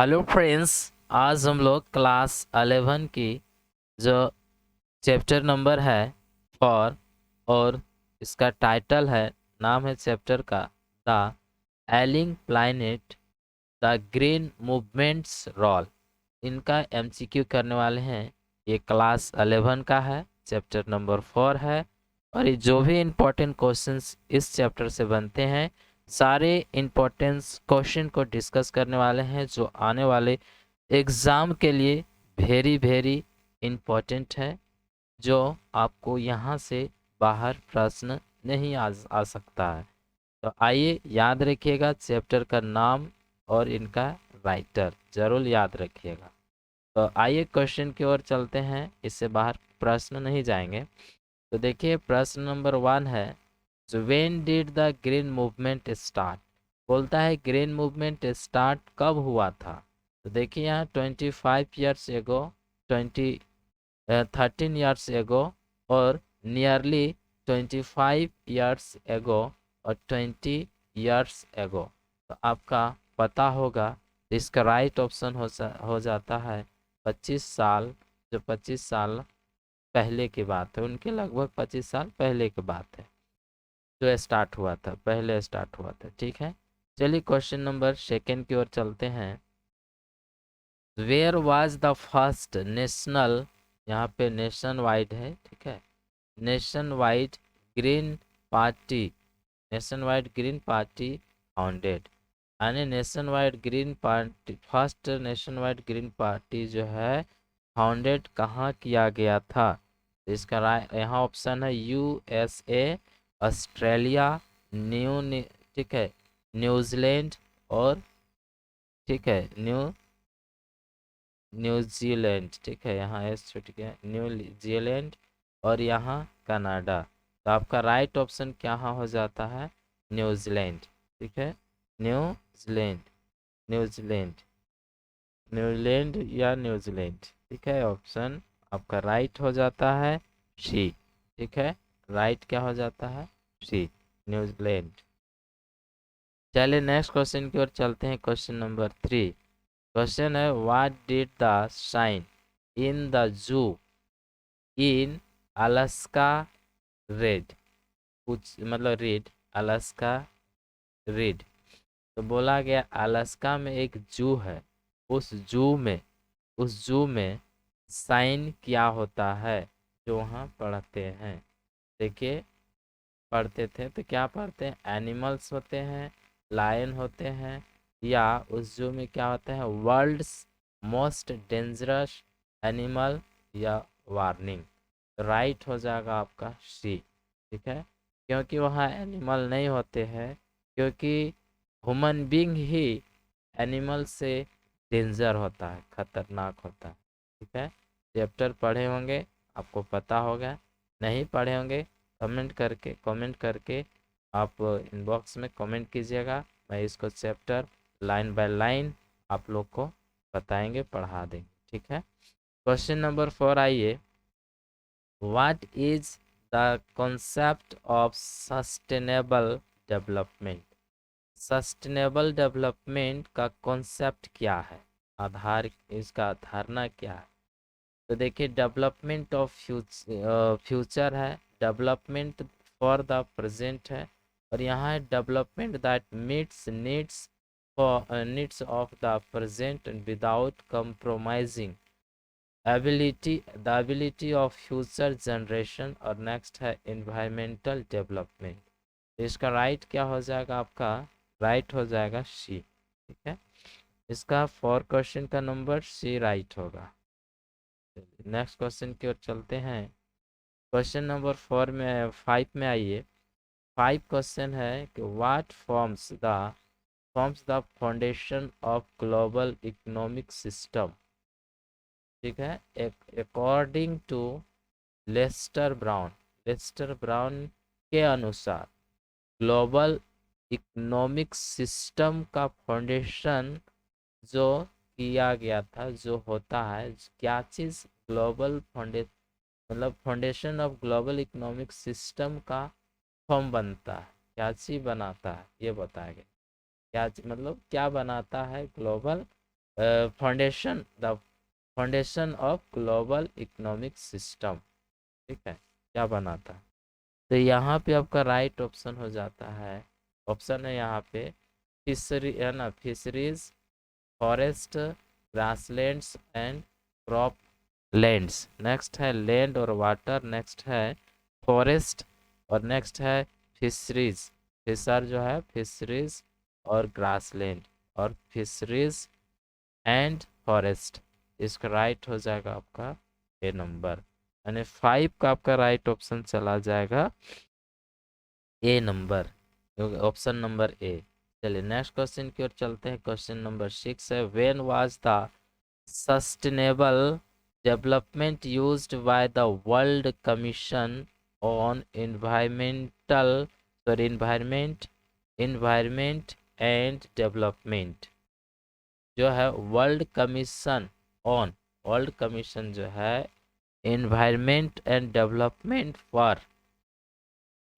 Hello friends. आज हम लोग क्लास 11 की जो चैप्टर नंबर है 4 और इसका टाइटल है, नाम है चैप्टर का the ailing planet, the green movement's role. इनका एमसीक्यू करने वाले हैं। ये क्लास 11 का है, चैप्टर नंबर 4 है। और ये जो भी इम्पोर्टेंट क्वेश्चंस इस चैप्टर से बनते हैं, सारे इम्पोर्टेंट क्वेश्चन को डिस्कस करने वाले हैं, जो आने वाले एग्ज़ाम के लिए वेरी वेरी इम्पोर्टेंट है, जो आपको यहाँ से बाहर प्रश्न नहीं आ सकता है। तो आइए याद रखिएगा चैप्टर का नाम और इनका राइटर जरूर याद रखिएगा। तो आइए क्वेश्चन की ओर चलते हैं, इससे बाहर प्रश्न नहीं जाएंगे। तो देखिए प्रश्न नंबर 1 है, जो when did the green movement start. बोलता है ग्रीन मूवमेंट स्टार्ट कब हुआ था। तो देखिए यहाँ 25 years ago, 13 years ago और नियरली 25 years ago और 20 years ago। तो आपका पता होगा, इसका राइट ऑप्शन हो जाता है 25 साल। जो 25 साल पहले की बात है, उनके लगभग 25 साल पहले की बात है जो स्टार्ट हुआ था, पहले स्टार्ट हुआ था। ठीक है, चलिए क्वेश्चन नंबर 2 की ओर चलते हैं। Where was the first national, यहाँ पे नेशन वाइड है, ठीक है, nationwide green party, nationwide green party founded. यानी nationwide green party, first nationwide green party जो है फाउंडेड कहाँ किया गया था। तो इसका यहाँ ऑप्शन है यूएसए, ऑस्ट्रेलिया, ठीक है, न्यूजीलैंड और ठीक है न्यूजीलैंड, ठीक है, यहाँ एस छूट गया, न्यूजीलैंड और यहाँ कनाडा। तो आपका राइट ऑप्शन क्या हो जाता है, न्यूजीलैंड। ठीक है, न्यूजीलैंड, न्यूजीलैंड, न्यूजीलैंड या न्यूजीलैंड। ठीक है, ऑप्शन आपका राइट हो जाता है सी। ठीक है, राइट क्या हो जाता है, सी, न्यूजीलैंड। चलिए नेक्स्ट क्वेश्चन की ओर चलते हैं। क्वेश्चन नंबर 3, क्वेश्चन है what did the sign in the zoo in Alaska red. कुछ मतलब रेड, अलास्का रेड। तो बोला गया अलास्का में एक जू है, उस जू में उस जू में साइन क्या होता है, जो वहाँ पढ़ते हैं। देखिए पढ़ते थे तो क्या पढ़ते हैं, एनिमल्स होते हैं, लायन होते हैं, या उस जू में क्या होता है, वर्ल्ड्स मोस्ट डेंजरस एनिमल या वार्निंग। राइट हो जाएगा आपका सी। ठीक है, क्योंकि वहाँ एनिमल नहीं होते हैं, क्योंकि ह्यूमन बींग ही एनिमल से डेंजर होता है, खतरनाक होता है। ठीक है, चैप्टर पढ़े होंगे, आपको पता होगा। नहीं पढ़े होंगे, कमेंट करके आप इनबॉक्स में कमेंट कीजिएगा। मैं इसको चैप्टर लाइन बाय लाइन आप लोग को बताएंगे, पढ़ा देंगे। ठीक है, क्वेश्चन नंबर 4 आइए। What is the concept of sustainable development. Sustainable development का कॉन्सेप्ट क्या है, आधार, इसका धारणा क्या है। तो देखिए डेवलपमेंट ऑफ फ्यूचर है, डेवलपमेंट फॉर द प्रेजेंट है, और यहाँ है development that meets needs for needs of the present without compromising ability of future generation. और नेक्स्ट है इन्वायरमेंटल डेवलपमेंट। इसका राइट क्या हो जाएगा, आपका राइट हो जाएगा सी। ठीक है, इसका 4 क्वेश्चन का नंबर सी राइट होगा। नेक्स्ट क्वेश्चन की ओर चलते हैं। क्वेश्चन नंबर 4 में 5 में आइए। 5 क्वेश्चन है कि what forms the foundation of global economic system. ठीक है, अकॉर्डिंग टू लेस्टर ब्राउन के अनुसार ग्लोबल इकोनॉमिक सिस्टम का फाउंडेशन जो किया गया था, जो होता है, क्या चीज़ ग्लोबल फाउंडेशन, मतलब foundation of global economic system का फॉर्म बनता है, क्या चीज़ बनाता है, ये बताया गया। क्या मतलब क्या बनाता है global foundation, the foundation of global economic system. ठीक है, क्या बनाता है? तो यहाँ पे आपका राइट ऑप्शन हो जाता है, ऑप्शन है यहाँ पे फिशरी, है ना, fisheries, forest, grasslands and crop lands. Next है लैंड और वाटर, नेक्स्ट है फॉरेस्ट, और नेक्स्ट है फिशरीज, फिशर जो है फिशरीज और ग्रासलैंड, और फिशरीज एंड फॉरेस्ट। इसका राइट हो जाएगा आपका ए नंबर, यानी 5 का आपका राइट ऑप्शन चला जाएगा A number, option number A. चलिए नेक्स्ट क्वेश्चन की ओर चलते हैं। क्वेश्चन नंबर 6 है, when was the sustainable development used by the world commission on environment and development. जो है world commission on, world commission जो है इन्वायरमेंट एंड डेवलपमेंट फॉर,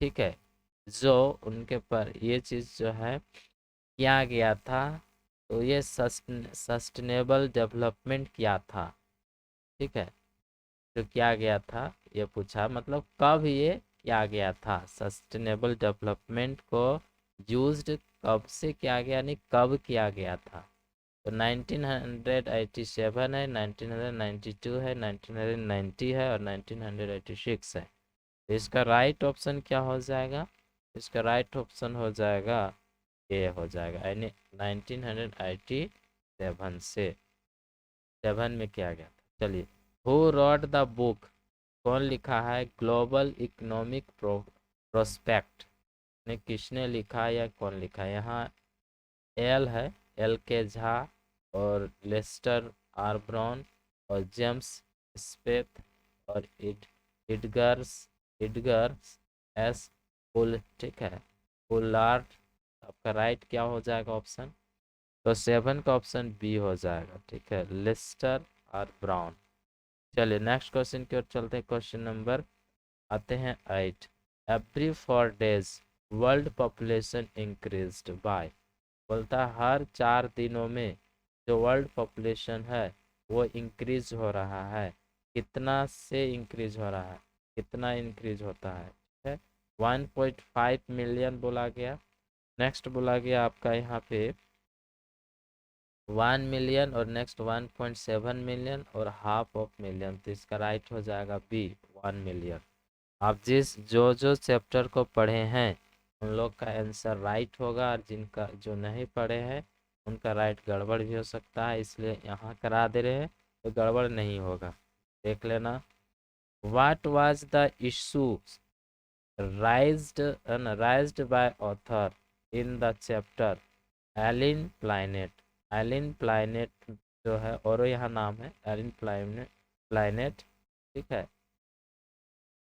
ठीक है, जो उनके पर ये चीज़ जो है किया गया था, तो ये सस्टेनेबल डेवलपमेंट किया था। ठीक है, तो किया गया था ये पूछा, मतलब कब ये किया गया था, सस्टेनेबल डेवलपमेंट को यूज्ड कब से किया गया, नहीं कब किया गया था। तो 1987 है, 1992 है, 1990 है और 1986 है। तो इसका राइट ऑप्शन क्या हो जाएगा? इसका राइट ऑप्शन हो जाएगा ये हो जाएगा, यानी 1987 से 7 में किया गया था। चलिए, हु रॉट द बुक, कौन लिखा है ग्लोबल इकोनॉमिक प्रोस्पेक्ट, ने किसने लिखा या कौन लिखा है? यहाँ एल है, एल के झा और लेस्टर आर ब्राउन और जेम्स स्पेथ और इडगर्स एस पुल, ठीक है, पुलार्ड। आपका राइट क्या हो जाएगा ऑप्शन? तो 7 का ऑप्शन बी हो जाएगा। ठीक है, लेस्टर आर ब्राउन। चलिए नेक्स्ट क्वेश्चन की ओर चलते हैं। क्वेश्चन नंबर आते हैं 8, every 4 days world population increased by, बोलता है हर 4 दिनों में जो वर्ल्ड पॉपुलेशन है वो इंक्रीज हो रहा है, कितना से इंक्रीज हो रहा है, कितना इंक्रीज होता है? ठीक है, 1.5 मिलियन बोला गया। नेक्स्ट बोला गया आपका यहाँ पे 1 मिलियन और नेक्स्ट 1.7 मिलियन और हाफ ऑफ मिलियन। तो इसका राइट हो जाएगा बी, 1 मिलियन। आप जो चैप्टर को पढ़े हैं उन लोग का आंसर राइट होगा, और जिनका जो नहीं पढ़े हैं उनका राइट गड़बड़ भी हो सकता है, इसलिए यहाँ करा दे रहे हैं तो गड़बड़ नहीं होगा, देख लेना। What was the issue raised by author in the chapter ailing planet? Ailing planet जो है, और यहाँ नाम है एलिन प्लाइनेट। ठीक है,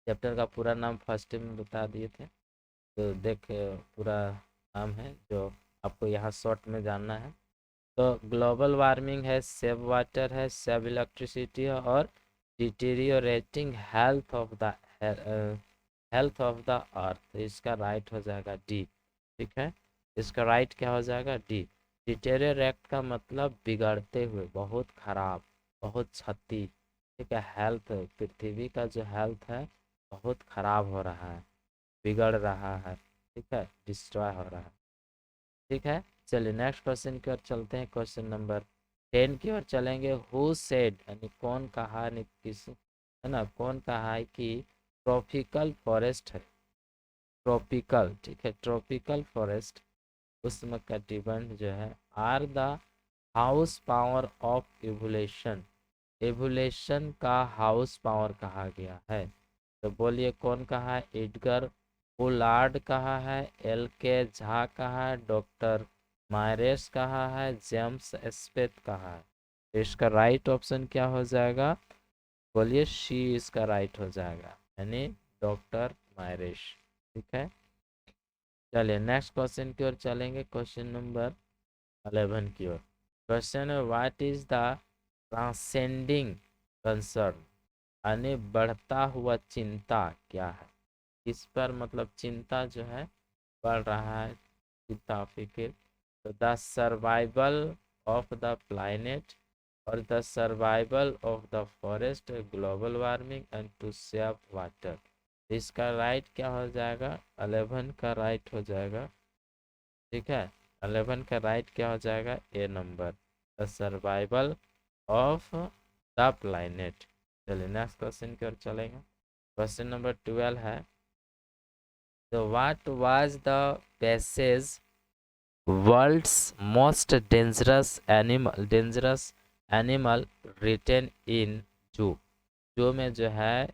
चैप्टर का पूरा नाम फर्स्ट में बता दिए थे, तो देख पूरा नाम है जो आपको यहाँ शॉर्ट में जानना है। तो ग्लोबल वार्मिंग है, सेव वाटर है, सेव इलेक्ट्रिसिटी है, और deteriorating health of the earth. तो इसका राइट हो जाएगा डी। ठीक है, इसका राइट क्या हो जाएगा? डी। डिटेरियोरेट का मतलब बिगड़ते हुए, बहुत खराब, बहुत क्षति। ठीक है, हेल्थ, पृथ्वी का जो हेल्थ है बहुत खराब हो रहा है, बिगड़ रहा है। ठीक है, डिस्ट्रॉय हो रहा है। ठीक है, चलिए नेक्स्ट क्वेश्चन की ओर चलते हैं। क्वेश्चन नंबर 10 की ओर चलेंगे। हु सेड, यानी कौन कहा, यानी किस, है ना, कौन कहा है कि ट्रॉपिकल फॉरेस्ट है, ट्रॉपिकल, ठीक है, ट्रॉपिकल फॉरेस्ट उष्णकटिबंध जो है are the house power of evolution, evolution का हाउस पावर कहा गया है। तो बोलिए कौन कहा है? एडगर पोलार्ड कहा है, एल के झा कहा है, डॉक्टर मायरेस कहा है, जेम्स स्पेथ कहा है। तो इसका राइट ऑप्शन क्या हो जाएगा? बोलिए सी इसका राइट हो जाएगा, यानी डॉक्टर मायरेस। ठीक है, चलिए नेक्स्ट क्वेश्चन की ओर चलेंगे। क्वेश्चन नंबर 11 की ओर। क्वेश्चन है, what is the transcending concern, यानी बढ़ता हुआ चिंता क्या है? इस पर मतलब चिंता जो है बढ़ रहा है, चिंता फिक्र। तो the survival of the planet और the survival of the forest, global warming and to save water. इसका राइट क्या हो जाएगा? 11 का राइट हो जाएगा। ठीक है, 11 का राइट क्या हो जाएगा? A number, the survival of the planet. चलिए नेक्स्ट क्वेश्चन की ओर चलेंगे। क्वेश्चन नंबर 12 है, तो what was the passage world's most dangerous animal written in zoo. Zoo में जो है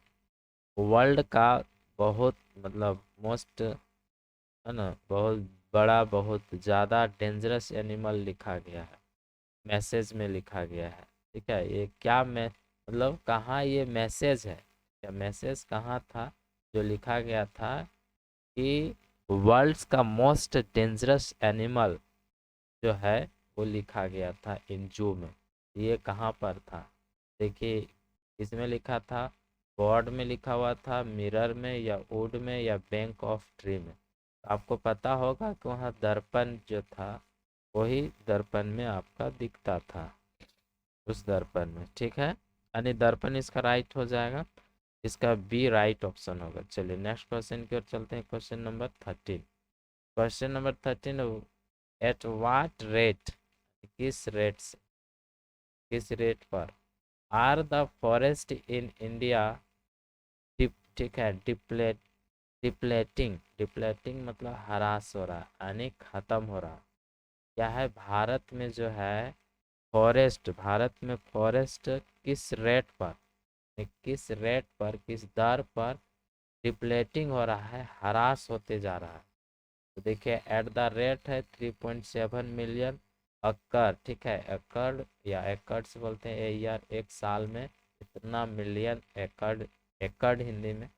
वर्ल्ड का बहुत मतलब मोस्ट है ना, बहुत बड़ा बहुत ज़्यादा डेंजरस एनिमल लिखा गया है, मैसेज में लिखा गया है। ठीक है, ये क्या मैं मतलब कहाँ ये मैसेज है, क्या मैसेज कहाँ था जो लिखा गया था कि वर्ल्ड्स का मोस्ट डेंजरस एनिमल जो है वो लिखा गया था इन जू में। ये कहाँ पर था? देखिए, इसमें लिखा था, बोर्ड में लिखा हुआ था, मिरर में या वुड में या बैंक ऑफ ट्री में। आपको पता होगा कि वहाँ दर्पण जो था वही दर्पण में आपका दिखता था, उस दर्पण में। ठीक है, यानी दर्पण इसका राइट हो जाएगा, इसका बी राइट ऑप्शन होगा। चलिए नेक्स्ट क्वेश्चन की ओर चलते हैं। Question number 13। Question number 13, at what rate, किस रेट से, किस रेट पर are the forest in India ठीक है डिप्लेटिंग मतलब हरास हो रहा, यानी खत्म हो रहा। क्या है? भारत में जो है फॉरेस्ट, भारत में फॉरेस्ट किस रेट पर, किस रेट पर, किस दर पर डिप्लेटिंग हो रहा है, हरास होते जा रहा है। तो देखिए एट द रेट है 3.7 मिलियन एकड़। ठीक है, एकड़ या एकड़ से बोलते हैं यार, एक साल में इतना मिलियन एकड़, एकड़ हिंदी में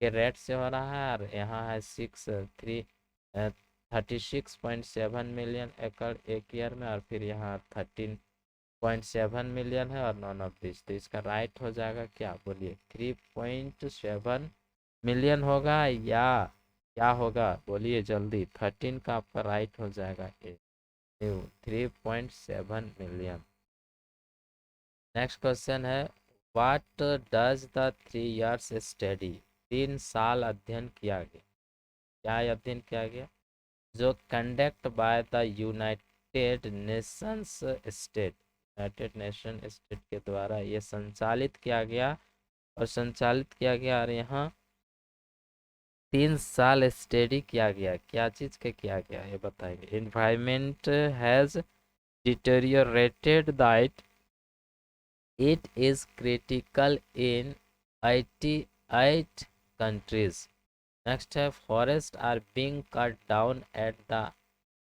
के रेट से हो रहा है। और यहाँ है 36.7 मिलियन एकड़ एक ईयर में, और फिर यहाँ 13.7 मिलियन है और नॉन ऑफ दिस। तो इसका राइट हो जाएगा क्या? बोलिए, 3.7 मिलियन होगा या क्या होगा? बोलिए जल्दी, 13 का आपका राइट हो जाएगा ए, 3.7 मिलियन। नेक्स्ट क्वेश्चन है, what does the 3 years study, 3 साल अध्ययन किया गया, क्या अध्ययन किया गया? जो conduct by the United Nations state, United nation state के द्वारा ये संचालित किया गया, और संचालित किया गया, और यहाँ 3 साल स्टडी किया गया, क्या चीज़ का किया गया ये बताएंगे। Environment has deteriorated that it is critical in 88 countries. Next है, forests are being cut down at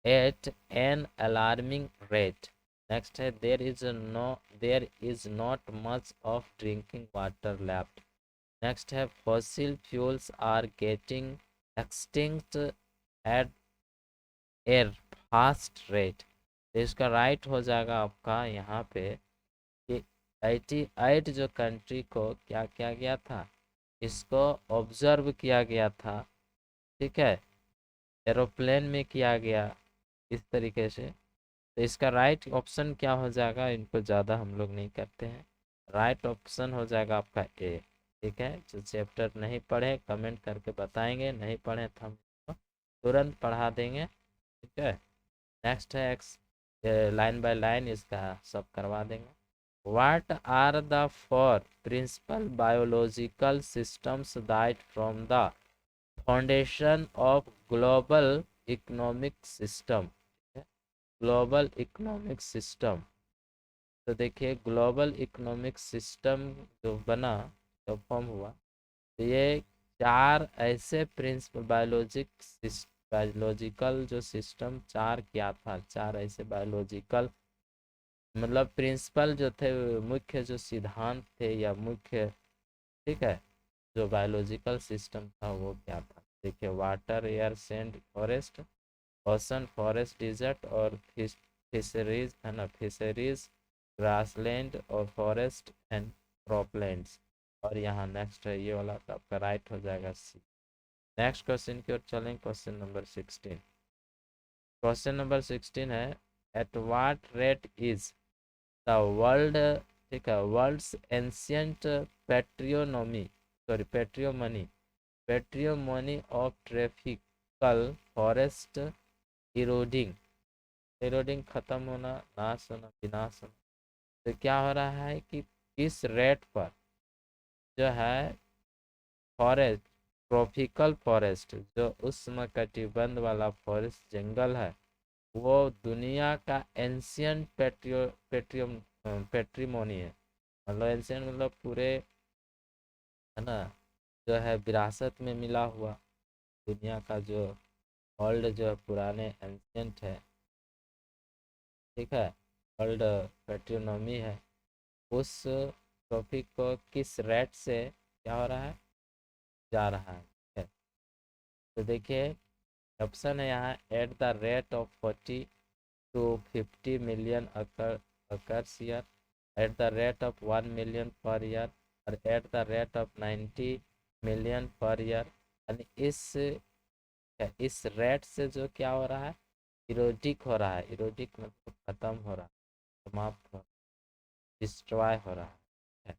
an alarming rate. Next है, there is not much of drinking water left. Next है, fossil fuels are getting extinct at a fast rate. तो इसका right हो जाएगा आपका यहाँ पे कि 88 जो कंट्री को क्या किया गया था, इसको ऑब्जर्व किया गया था। ठीक है, एरोप्लेन में किया गया इस तरीके से। तो इसका राइट ऑप्शन क्या हो जाएगा? इनको ज़्यादा हम लोग नहीं करते हैं, राइट ऑप्शन हो जाएगा आपका ए। ठीक है, जो चैप्टर नहीं पढ़े कमेंट करके बताएंगे, नहीं पढ़े तो हम तुरंत पढ़ा देंगे। ठीक है, नेक्स्ट है एक्स, लाइन बाय लाइन इसका सब करवा देंगे। What are the four principal biological systems that form the foundation of global economic system? Global economic system. तो देखिए ग्लोबल इकोनॉमिक सिस्टम जो बना, जो फॉर्म हुआ, तो ये 4 ऐसे प्रिंसिपल बायोलॉजिकल जो सिस्टम 4 क्या था, 4 ऐसे बायोलॉजिकल मतलब प्रिंसिपल जो थे, मुख्य जो सिद्धांत थे या मुख्य, ठीक है, जो बायोलॉजिकल सिस्टम था वो क्या था? देखिए, water air sand forest, ocean forest desert, और फिशरीज है ना, फिशरीज ग्रासलैंड और फॉरेस्ट एंड क्रॉपलैंड्स। और यहाँ नेक्स्ट है ये वाला, तो आपका राइट हो जाएगा सी। नेक्स्ट क्वेश्चन की ओर चलें। Question number 16। क्वेश्चन नंबर 16 है, at what rate is the world, ठीक है, world's ancient patrimony, sorry patrimony, patrimony of tropical forest eroding, eroding खत्म होना, नाश होना, विनाश होना। तो क्या हो रहा है कि किस रेट पर जो है फॉरेस्ट, ट्रॉपिकल फॉरेस्ट, जो उष्णकटिबंध वाला फॉरेस्ट जंगल है, वो दुनिया का एंशियंट पेट्रिमोनी है। मतलब एंशियंट मतलब पूरे, है ना, जो है विरासत में मिला हुआ दुनिया का जो वर्ल्ड जो है पुराने एंशियंट है, ठीक है, वर्ल्ड पेट्रोनॉमी है, उस टॉपिक को किस रेट से क्या हो रहा है, जा रहा है, ठीक है। तो देखिए ऑप्शन है यहाँ at the rate of 40 to 50 million occurs year, at the rate of 1 million per year, और at the rate of 90 million per year। यानी इस रेट से जो क्या हो रहा है, इरोडिक हो रहा है, इरोडिक मतलब खत्म हो रहा है, समाप्त हो, डिस्ट्रॉय हो रहा है।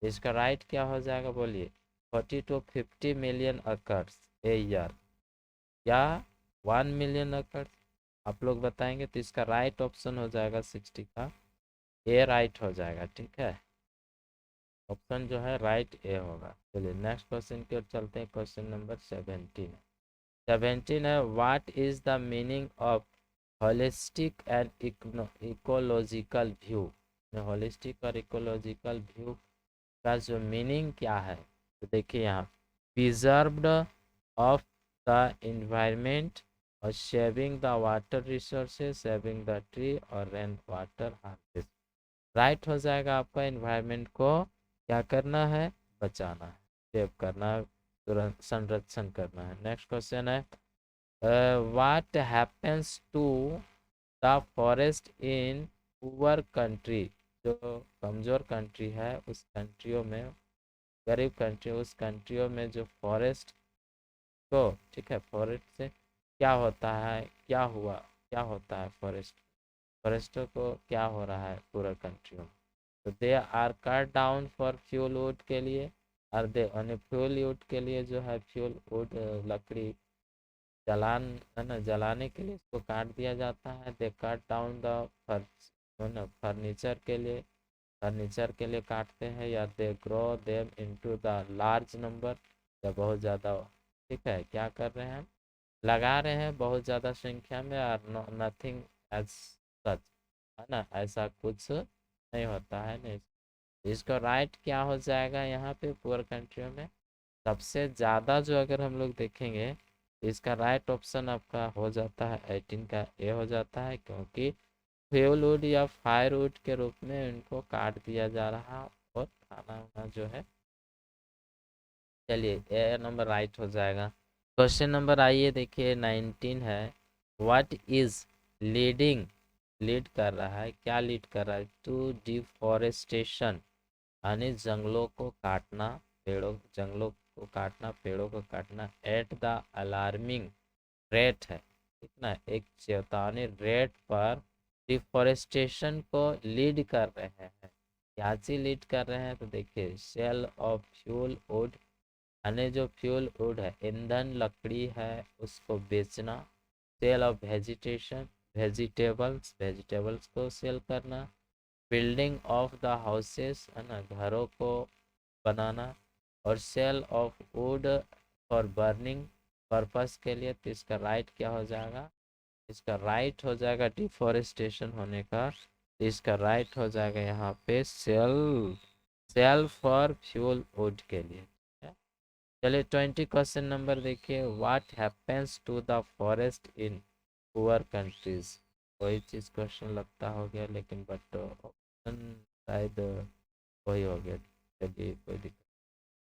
इसका राइट क्या हो जाएगा बोलिए, 40 to 50 million occurs a year या 1 million अकर्स, आप लोग बताएंगे। तो इसका राइट ऑप्शन हो जाएगा 60 का ए राइट हो जाएगा, ठीक है, ऑप्शन जो है राइट ए होगा। चलिए नेक्स्ट क्वेश्चन की ओर चलते हैं, क्वेश्चन नंबर 17। 17 है what is the meaning of holistic and ecological view. Holistic और इकोलॉजिकल व्यू का जो मीनिंग क्या है, तो देखिए यहाँ प्रिजर्व्ड ऑफ द इन्वायरमेंट और saving the water resources, saving the tree और रेन वाटर हार्वेस्ट। राइट हो जाएगा आपका, इन्वायरमेंट को क्या करना है, बचाना है, सेव करना है, तुरंत संरक्षण करना है। नेक्स्ट क्वेश्चन है what happens to the forest in poor country. जो कमज़ोर कंट्री है उस कंट्रियों में, गरीब कंट्री, उस कंट्रियों में जो फॉरेस्ट को, ठीक है, फॉरेस्ट से क्या होता है, क्या हुआ, क्या होता है फॉरेस्ट, फॉरेस्टों को क्या हो रहा है पूरा कंट्रियों में। तो they are cut down for fuel wood के लिए, और दे फ्यूल वुड के लिए जो है फ्यूल वुड लकड़ी जलान, है ना, जलाने के लिए इसको काट दिया जाता है। दे कट डाउन द फर्नीचर के लिए, फर्नीचर के लिए काटते हैं, या they grow them into the large number, या बहुत ज़्यादा, ठीक है, क्या कर रहे हैं, लगा रहे हैं बहुत ज़्यादा संख्या में, और नथिंग एज सच, है ना, ऐसा कुछ नहीं होता है। नहीं, इसका राइट क्या हो जाएगा यहाँ पे पुअर कंट्रियों में, सबसे ज़्यादा जो अगर हम लोग देखेंगे, इसका राइट ऑप्शन आपका हो जाता है 18 का ए हो जाता है, क्योंकि फ्यूल वुड या फायर वुड के रूप में इनको काट दिया जा रहा और खाना वाना जो है। चलिए ए नंबर राइट हो जाएगा। क्वेश्चन नंबर आइए देखिए 19 है व्हाट इज लीडिंग, लीड कर रहा है, क्या लीड कर रहा है, टू डिफॉरेस्टेशन, यानी जंगलों को काटना, पेड़ों, जंगलों को काटना, पेड़ों को काटना एट द अलार्मिंग रेट है, कितना, एक चेतावनी रेट पर डिफॉरेस्टेशन को लीड कर रहे हैं। क्या चीज लीड कर रहे हैं, तो देखिए सेल ऑफ फ्यूल वुड, यानी जो फ्यूल वुड है, ईंधन लकड़ी है, उसको बेचना। Sale of vegetation, vegetables, vegetables को सेल करना। बिल्डिंग ऑफ द हाउसेस, है ना, घरों को बनाना। और sale of wood for burning purpose के लिए। तो इसका राइट क्या हो जाएगा, इसका राइट हो जाएगा डिफॉरेस्टेशन होने का, तो इसका राइट हो जाएगा यहाँ पे sale, sale for fuel wood के लिए। चलिए 20 क्वेश्चन नंबर देखिए what happens to the forest in poor countries. वही चीज़ क्वेश्चन लगता हो गया, लेकिन बट ऑप्शन शायद वही हो गया। चलिए कोई दिक्कत,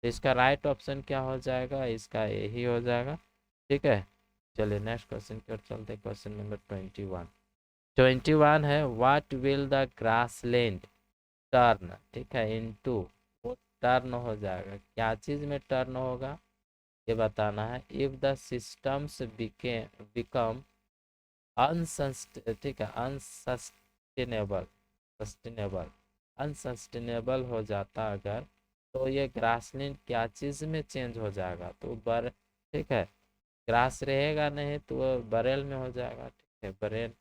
तो इसका राइट ऑप्शन क्या हो जाएगा, इसका यही हो जाएगा, ठीक है। चलिए नेक्स्ट क्वेश्चन की ओर चलते हैं, क्वेश्चन नंबर 21। 21 है what will the grass land turn, ठीक है, इनटू, वो टर्न हो जाएगा, क्या चीज़ में टर्न होगा ये बताना है। इफ द सिस्टम्स बिकम ठीक है, अनसस्टेनेबल, सस्टेनेबल, अनसस्टेनेबल हो जाता अगर, तो ये ग्रासलैंड क्या चीज़ में चेंज हो जाएगा, तो बर, ठीक है, ग्रास रहेगा नहीं तो वो बरेल में हो जाएगा, ठीक है, बरेन,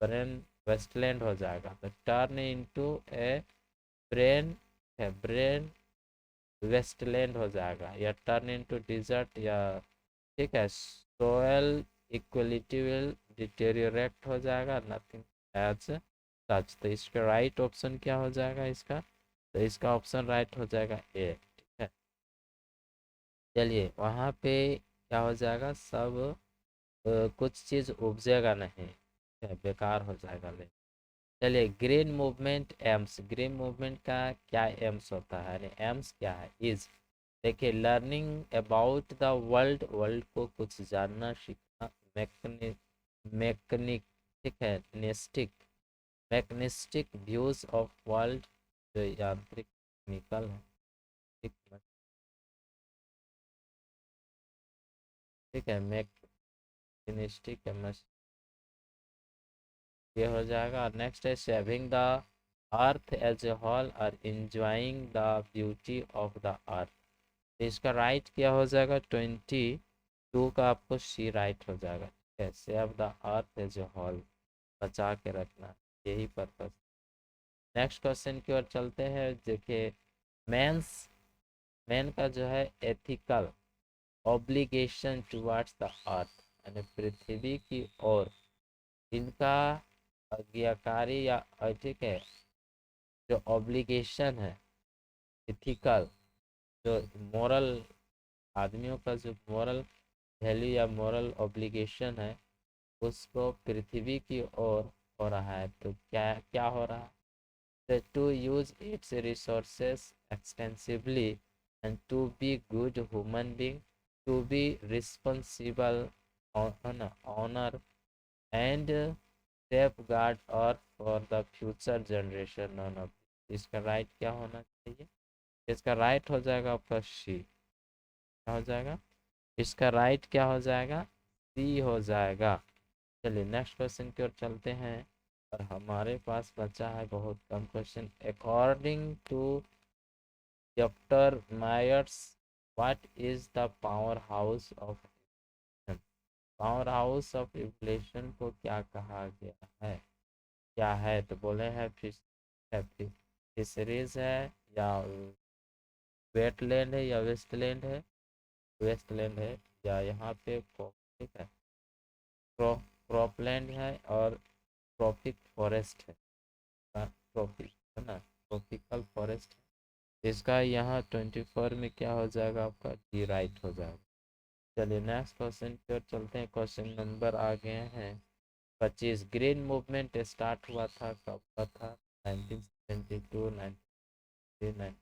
बरेन वेस्टलैंड हो जाएगा, तो टर्न इनटू ए ब्रेन है, ब्रेन वेस्टलैंड हो जाएगा, या टर्न इनटू डिजर्ट, या ठीक है, सोयल इक्वलिटी विल डिटेरियोरेट हो जाएगा, नथिंग एज सच। तो इसका राइट ऑप्शन क्या हो जाएगा इसका, तो इसका ऑप्शन राइट हो जाएगा ए, ठीक है। चलिए वहाँ पे क्या हो जाएगा, सब कुछ चीज़ उपजेगा नहीं, ठीक है, बेकार हो जाएगा ले। चलिए green movement AIIMS, green movement का क्या एम्स होता है, यानी एम्स क्या है, इज, देखिए learning about the world, world को कुछ जानना सीखना, मैकेनिक, मैकेनिक, ठीक है, निस्टिक, मैकेनिस्टिक व्यूज ऑफ वर्ल्ड, जो यांत्रिक निकल है, ठीक है, ठीक है, मैकेनिस्टिक ये हो जाएगा। नेक्स्ट है saving the earth as a whole और enjoying the beauty of the earth, तो इसका राइट क्या हो जाएगा, 22 का आपको सी राइट हो जाएगा, ठीक है, save the earth as a whole, बचा के रखना, यही पर्पस। नेक्स्ट क्वेश्चन की ओर चलते हैं, देखिए मेंस, मैन का जो है ethical obligation towards the earth, यानी पृथ्वी की ओर इनका आज्ञाकारी या ठीक है, जो ऑब्लिगेशन है, इथिकल, जो मोरल, आदमियों का जो मोरल वैल्यू या मोरल ऑब्लिगेशन है, उसको पृथ्वी की ओर हो रहा है, तो क्या क्या हो रहा है, to use its resources extensively and to be good human being, to be responsible owner and safeguard और for the future generation on off, इसका राइट क्या होना चाहिए, इसका राइट हो जाएगा आपका सी, क्या हो जाएगा, इसका राइट क्या हो जाएगा, सी हो जाएगा। चलिए नेक्स्ट क्वेश्चन की ओर चलते हैं, और हमारे पास बचा है बहुत कम question. According to doctor Myers, what is the powerhouse of, powerhouse of inflation को क्या कहा गया है, क्या है, तो बोले हैं फिश है, फिशरीज है, या वेटलैंड है, या वेस्टलैंड है, वेस्टलैंड है, या यहाँ पे ठीक है, क्रॉपलैंड है, और ट्रॉपिक फॉरेस्ट है, ट्रॉपिक है ना, ट्रॉपिकल फॉरेस्ट है, इसका यहाँ 24 में क्या हो जाएगा आपका, डी राइट हो जाएगा। चलिए नेक्स्ट क्वेश्चन की ओर चलते हैं, क्वेश्चन नंबर आ गए हैं 25। ग्रीन मूवमेंट स्टार्ट हुआ था, कब हुआ था, 1972, 1994,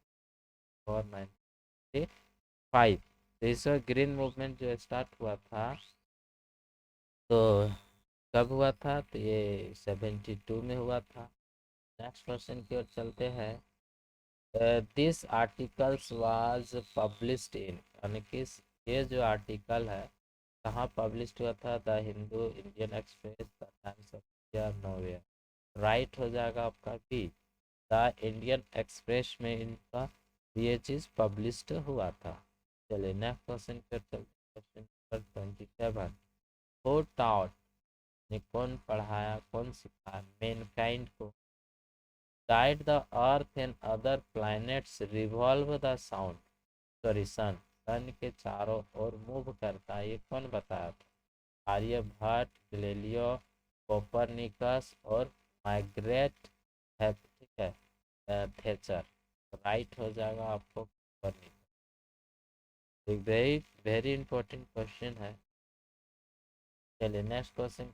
1995, तो इस ग्रीन मूवमेंट जो स्टार्ट हुआ था, तो कब हुआ था, तो ये 72 में हुआ था। नेक्स्ट क्वेश्चन की ओर चलते हैं, this articles was published in, यानी कि ये जो आर्टिकल है कहाँ पब्लिश हुआ था, the Hindu, Indian express, the times of India, nowhere, right हो जाएगा आपका बी, द इंडियन एक्सप्रेस में इनका ये चीज़ पब्लिश्ड हुआ था। चलिए नेक्स्ट क्वेश्चन पर चलते, क्वेश्चन नंबर 27, हु टॉट, ने कौन पढ़ाया, कौन सिखाया मैनकाइंड को, guide the earth and other planets revolve the sound, sorry sun, sun के चारों ओर मूव करता है, ये कौन बताया था, आर्यभट्ट, गैलीलियो, कोपरनिकस और मार्गरेट, है ठीक है, थेचर, राइट हो जाएगा आपको कोपरनिकस। एक वेरी वेरी इंपॉर्टेंट क्वेश्चन है। चलिए next question,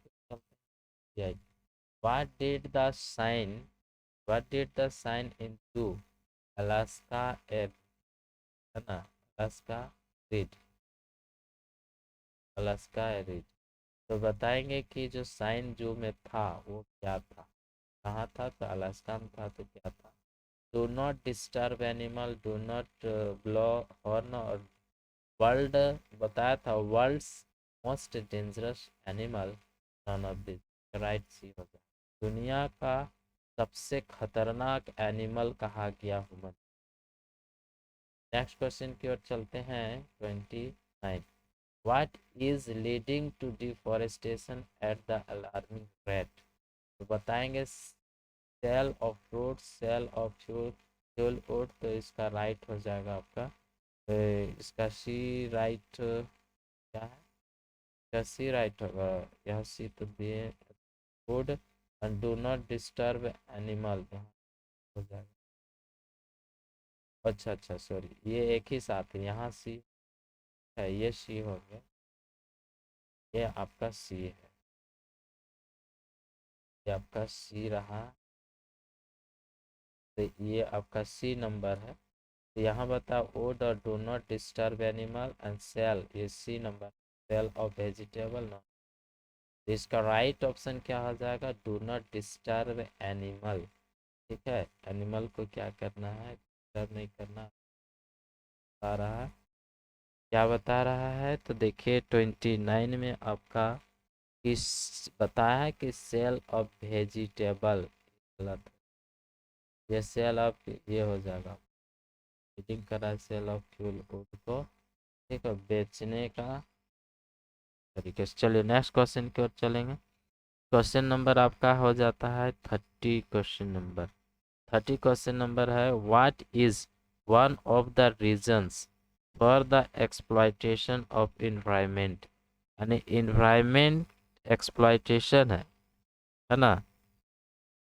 what did the sign, what did the sign into Alaska a, है ना, अलास्का रीड, अलास्का रीड, तो बताएंगे कि जो साइन जो में था वो क्या था, कहाँ था, तो अलास्का में था, तो क्या था, do not disturb animal, do not blow horn, और वर्ल्ड बताया था, world's most dangerous animal, none of this, right C हो जाएगा। दुनिया का सबसे खतरनाक एनिमल कहा गया ह्यूमन। नेक्स्ट क्वेश्चन की ओर चलते हैं 29। What is leading to deforestation at the alarming rate. तो बताएंगे sale of fruit, sale of fuel wood. तो इसका राइट हो जाएगा आपका इसका सी राइट क्या है, इसका सी राइट होगा। यह सी तो B wood and do not disturb animal यहाँ हो जाएगा। अच्छा अच्छा सॉरी, ये एक ही साथ है, यहाँ सी है, ये सी हो गया, ये आपका सी है, ये आपका सी रहा। तो ये आपका सी नंबर है। तो यहाँ बताओ वुड और do not disturb animal and sale, ये C number, sale of vegetable no. तो इसका राइट ऑप्शन क्या हो जाएगा, डू नॉट डिस्टर्ब एनिमल। ठीक है, एनिमल को क्या करना है, डिस्टर्ब नहीं करना। बता रहा है क्या बता रहा है, तो देखिए 29 में आपका किस बताया है कि सेल ऑफ वेजिटेबल, गलत है। ये सेल ऑफ ये हो जाएगा, फीडिंग करा है सेल ऑफ फ्यूल वुड को, ठीक है, बेचने का तरीके से। चलिए नेक्स्ट क्वेश्चन की ओर चलेंगे। क्वेश्चन नंबर आपका हो जाता है 30। क्वेश्चन नंबर है what is one of the reasons for the exploitation of environment. यानी इन्वायरमेंट एक्सप्लॉयटेशन है ना,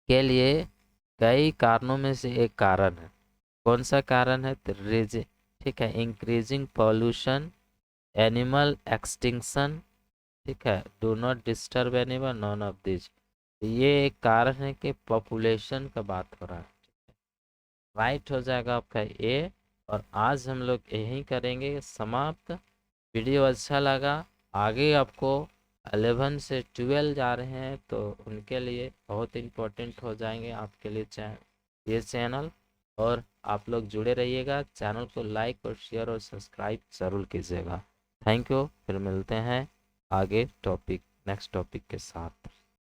के लिए कई कारणों में से एक कारण है। कौन सा कारण है, तो ठीक है, इंक्रीजिंग पॉल्यूशन, एनिमल एक्सटिंक्शन, ठीक है, do not disturb animal, none of this. ये एक कारण है कि पॉपुलेशन का बात हो रहा है। राइट हो जाएगा आपका ए। और आज हम लोग यही करेंगे समाप्त। वीडियो अच्छा लगा, आगे आपको 11 से 12 जा रहे हैं तो उनके लिए बहुत इम्पोर्टेंट हो जाएंगे आपके लिए ये चैनल। और आप लोग जुड़े रहिएगा, चैनल को लाइक और शेयर और सब्सक्राइब ज़रूर कीजिएगा। थैंक यू, फिर मिलते हैं आगे टॉपिक नेक्स्ट टॉपिक के साथ।